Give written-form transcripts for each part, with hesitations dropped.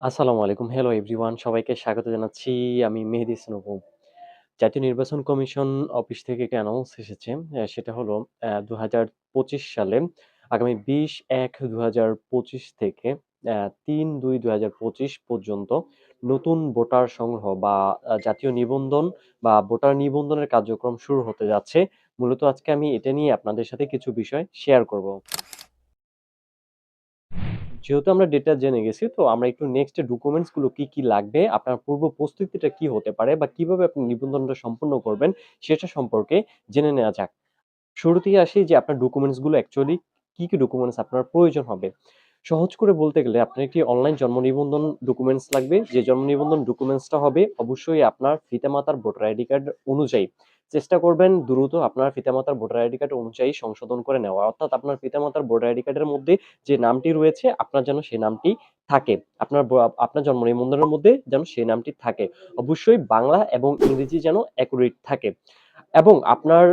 আসসালামু আলাইকুম। Hello everyone. সবাইকে স্বাগত জানাচ্ছি। আমি মেহেদী হাসান অপু। জাতীয় নির্বাচন কমিশন অফিস থেকে একটা অ্যানাউন্স এসেছে। সেটা হলো ২০২৫ সালে আগামী ২০/১/২০২৫ থেকে ৩/২/২০২৫ পর্যন্ত নতুন ভোটার সংগ্রহ বা জাতীয় নিবন্ধন বা ভোটার নিবন্ধনের কার্যক্রম শুরু হতে যাচ্ছে। মূলত আজকে আমি এটা নিয়ে আপনাদের সাথে কিছু বিষয় শেয়ার করব। যেহেতু আমরা ডেটা জেনে গেছি, তো আমরা একটু নেক্সট ডকুমেন্টস গুলো কি, কি লাগবে, আপনার পূর্ব প্রস্তুতিটা কি হতে পারে বা কিভাবে আপনি নিবন্ধনটা সম্পন্ন করবেন, সেটা সম্পর্কে জেনে নেওয়া যাক। শুরুতেই আসি যে আপনার ডকুমেন্টস গুলো অ্যাকচুয়ালি কি, কি ডকুমেন্টস আপনার প্রয়োজন হবে। সহজ করে বলতে গেলে আপনার একটি অনলাইন জন্ম নিবন্ধন ডকুমেন্টস লাগবে। যে জন্ম নিবন্ধন ডকুমেন্টসটা হবে অবশ্যই আপনার পিতামাতার ভোটার আইডি কার্ড অনুযায়ী। চেষ্টা করবেন দ্রুত আপনার পিতামাতার ভোটার আইডি কার্ড অনুযায়ী সংশোধন করে নেওয়া। অর্থাৎ আপনার পিতামাতার ভোটার আইডি কার্ডের মধ্যে যে নামটি রয়েছে আপনার যেন সেই নামটি থাকে। আপনার জন্ম নিবন্ধনের মধ্যে যেন সেই নামটি থাকে। অবশ্যই বাংলা এবং ইংরেজি যেন অ্যাকুরেট থাকে। এবং আপনার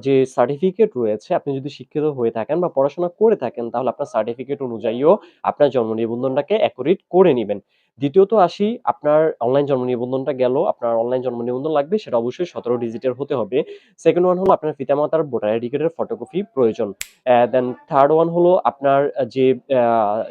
যে সার্টিফিকেট রয়েছে, আপনি যদি শিক্ষিত হয়ে থাকেন বা পড়াশোনা করে থাকেন, তাহলে আপনার সার্টিফিকেট অনুযায়ীও আপনার জন্ম নিবন্ধনটাকে অ্যাকুরেট করে নিবেন। দ্বিতীয়ত আসি, আপনার অনলাইন জন্ম নিবন্ধনটা গেল, আপনার অনলাইন জন্ম নিবন্ধন লাগবে, সেটা অবশ্যই ১৭ ডিজিটের হতে হবে। সেকেন্ড ওয়ান হলো আপনার পিতামাতার ভোটার আইডি কার্ডের ফটোকপি প্রয়োজন। দেন থার্ড ওয়ান হলো আপনার যে আ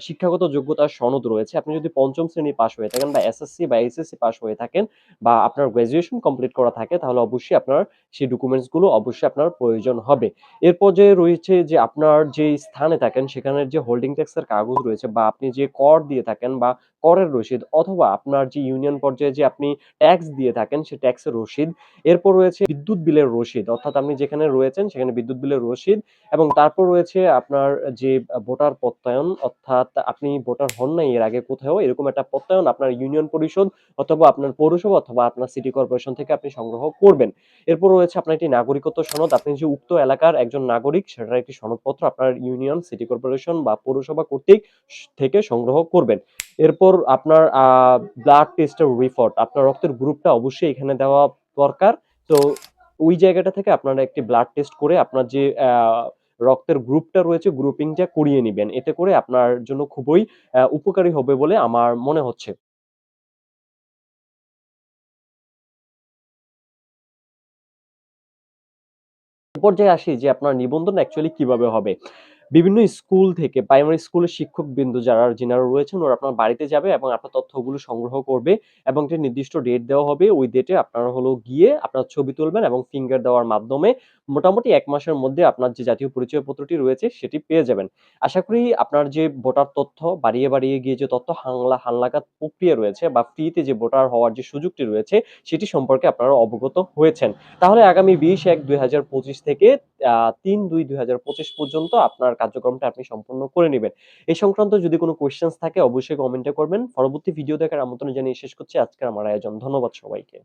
শিক্ষাগত যোগ্যতার সনদ রয়েছে, আপনি যদি ৫ম শ্রেণী পাস হয়ে থাকেন বা এসএসসি বা এইচএসসি পাস হয়ে থাকেন বা আপনার গ্র্যাজুয়েশন কমপ্লিট করা থাকে, তাহলে অবশ্যই আপনার সেই ডকুমেন্টস গুলো অবশ্যই আপনার প্রয়োজন হবে। এরপর যে রয়েছে যে আপনার যে স্থানে থাকেন সেখানের যে হোল্ডিং ট্যাক্সের কাগজ রয়েছে বা আপনি যে কর দিয়ে থাকেন বা করের রসিদ, অথবা আপনার যে ইউনিয়ন পর্যায়ে যে আপনি ট্যাক্স দিয়ে থাকেন সে ট্যাক্সের রসিদ। এরপর রয়েছে বিদ্যুৎ বিলের রসিদ, অর্থাৎ আপনি যেখানে রয়েছেন সেখানে বিদ্যুৎ বিলের রসিদ। এবং তারপর রয়েছে আপনার যে ভোটার প্রত্যয়ন, অর্থাৎ আপনি ভোটার হন নাই এর আগে কোথাও, এরকম একটা প্রত্যয়ন আপনার ইউনিয়ন পরিষদ অথবা আপনার পৌরসভা অথবা আপনার সিটি কর্পোরেশন থেকে আপনি সংগ্রহ করবেন। এরপর রয়েছে আপনার একটি নাগরিকত্ব সনদ। আপনি যে উক্ত এলাকার একজন নাগরিক সেটার একটি সনদপত্র আপনার ইউনিয়ন, সিটি কর্পোরেশন বা পৌরসভা কর্তৃক থেকে সংগ্রহ করবেন। এরপর আপনার ব্লাড টেস্টের রিপোর্ট, আপনার রক্তের গ্রুপটা অবশ্যই এখানে দেওয়া দরকার। তো ওই জায়গাটা থেকে আপনারা একটি ব্লাড টেস্ট করে আপনার যে রক্তের গ্রুপটা রয়েছে গ্রুপিংটা করিয়ে নিবেন। এতে করে আপনার জন্য খুবই উপকারী হবে বলে আমার মনে হচ্ছে। পর্যায়ে আসি যে আপনার নিবন্ধন অ্যাকচুয়ালি কিভাবে হবে। বিভিন্ন স্কুল থেকে, প্রাইমারি স্কুলের শিক্ষকবৃন্দ যিনারা রয়েছেন ওরা আপনার বাড়িতে যাবে এবং আপনার তথ্যগুলো সংগ্রহ করবে এবং একটা নির্দিষ্ট ডেট দেওয়া হবে। ওই ডেটে আপনারা হলো গিয়ে আপনার ছবি তুলবেন এবং ফিঙ্গার দেওয়ার মাধ্যমে মোটামুটি ১ মাসের মধ্যে আপনার যে জাতীয় পরিচয়পত্রটি রয়েছে সেটি পেয়ে যাবেন। আশা করি আপনার যে ভোটার তথ্য বাড়িয়ে, বাড়িয়ে গিয়ে যে তথ্য হালনাগাদ প্রক্রিয়া রয়েছে বা ফ্রিতে যে ভোটার হওয়ার যে সুযোগটি রয়েছে সেটি সম্পর্কে আপনারা অবগত হয়েছেন। তাহলে আগামী ২০/১/২০২৫ থেকে ৩/২/২০২৫ পর্যন্ত আপনার কার্যক্রমটা আপনি সম্পন্ন করে নিবেন। এই সংক্রান্ত যদি কোনো কোয়েশ্চেনস থাকে অবশ্যই কমেন্টে করবেন। পরবর্তী ভিডিও দেখার আমন্ত্রণ জানিয়ে শেষ করছি আজকের আমার আয়োজন। ধন্যবাদ সবাইকে।